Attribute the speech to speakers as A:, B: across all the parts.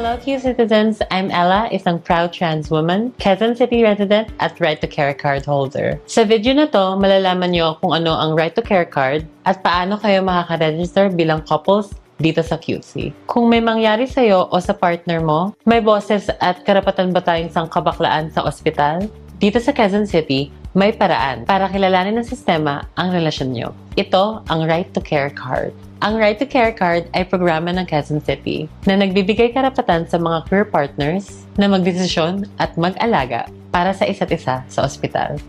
A: Hello, Q citizens! I'm Ella, isang proud trans woman, Quezon City resident at Right to Care card holder. Sa video na to, malalaman nyo kung ano ang Right to Care card at paano kayo makaka-register bilang couples dito sa QC. Kung may mangyari sa'yo o sa partner mo, may boses at karapatan ba tayong sangkabaklaan sa ospital? Dito sa Quezon City, may paraan para kilalanin ng sistema ang relasyon nyo. Ito ang Right to Care card. Ang Right to Care card ay programa ng Quezon City na nagbibigay karapatan sa mga queer partners na magdesisyon at mag-alaga para sa isa't isa sa ospital.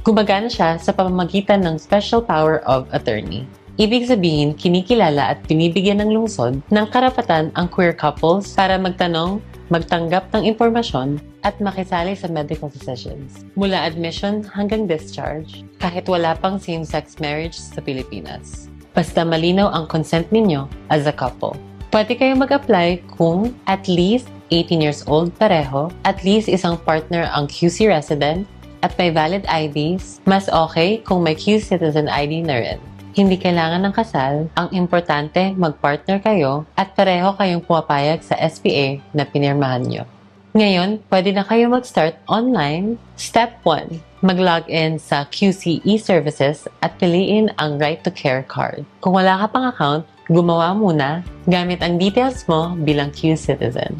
A: Gumagana siya sa pamamagitan ng Special Power of Attorney. Ibig sabihin, kinikilala at binibigyan ng lungsod ng karapatan ang queer couples para magtanong, magtanggap ng impormasyon at makisali sa medical decisions. Mula admission hanggang discharge, kahit wala pang same-sex marriage sa Pilipinas. Basta malinaw ang consent ninyo as a couple. Pwede kayo mag-apply kung at least 18 years old pareho, at least isang partner ang QC resident, at may valid IDs. Mas okay kung may Q citizen ID na rin. Hindi kailangan ng kasal, ang importante mag-partner kayo at pareho kayong pumapayag sa SPA na pinirmahan nyo. Ngayon, pwede na kayo mag-start online. Step 1. Mag-login sa QC e-services at piliin ang Right to Care card. Kung wala ka pang account, gumawa muna gamit ang details mo bilang Q citizen.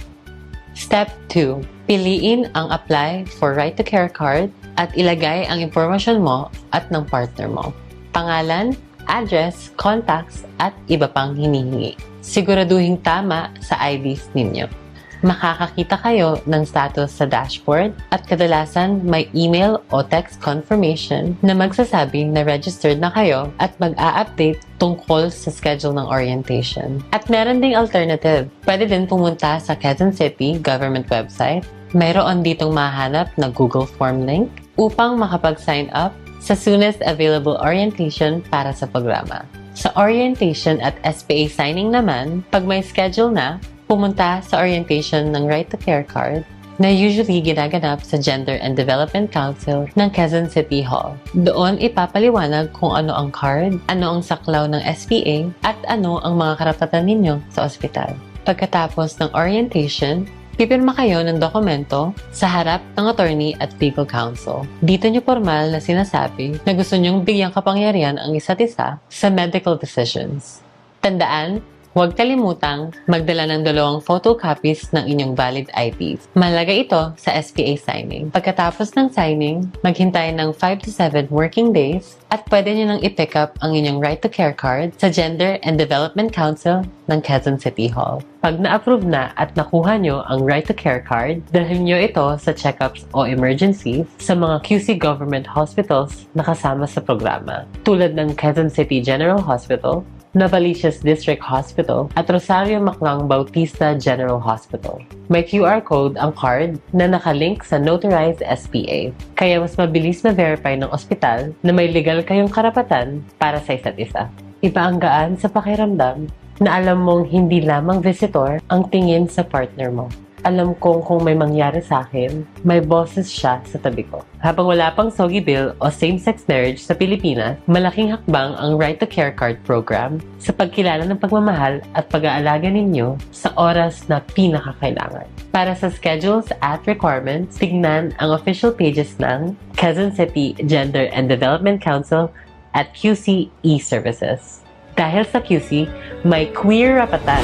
A: Step 2. Piliin ang Apply for Right to Care card at ilagay ang impormasyon mo at ng partner mo. Pangalan, address, contacts, at iba pang hinihingi. Siguraduhin tama sa IDs ninyo. Makakakita kayo ng status sa dashboard at kadalasan may email o text confirmation na magsasabing na registered na kayo at mag-a-update tungkol sa schedule ng orientation. At meron ding alternative. Pwede din pumunta sa Quezon City government website. Mayroon ditong mahanap na Google Form link upang makapag-sign up sa soonest available orientation para sa programa. Sa orientation at SPA signing naman, pag may schedule na, pumunta sa orientation ng Right to Care card na usually ginaganap sa Gender and Development Council ng Quezon City Hall. Doon ipapaliwanag kung ano ang card, ano ang saklaw ng SPA, at ano ang mga karapatan ninyo sa ospital. Pagkatapos ng orientation, pipirma kayo ng dokumento sa harap ng attorney at legal counsel. Dito nyo formal na sinasabi na gusto nyong bigyang kapangyarihan ang isa't isa sa medical decisions. Tandaan, huwag kalimutang magdala ng 2 photocopies ng inyong valid IDs. Mahalaga ito sa SPA signing. Pagkatapos ng signing, maghintay ng 5 to 7 working days at pwede nyo nang i-pick up ang inyong Right to Care card sa Gender and Development Council ng Quezon City Hall. Pag na-approve na at nakuha nyo ang Right to Care card, dalhin nyo ito sa checkups o emergencies sa mga QC government hospitals na kasama sa programa, tulad ng Quezon City General Hospital, Novaliches District Hospital at Rosario Maclang Bautista General Hospital. May QR code ang card na nakalink sa notarized SPA, kaya mas mabilis ma-verify ng ospital na may legal kayong karapatan para sa isa't isa. Iba ang gaan sa pakiramdam na alam mong hindi lamang visitor ang tingin sa partner mo. Alam kong kung may mangyari sa akin, may boses siya sa tabi ko. Habang wala pang Soggy Bill o same-sex marriage sa Pilipinas, malaking hakbang ang Right to Care card program sa pagkilala ng pagmamahal at pag-aalaga ninyo sa oras na pinakakailangan. Para sa schedules at requirements, tignan ang official pages ng Quezon City Gender and Development Council at QC e-Services. Dahil sa QC, may queer rapatan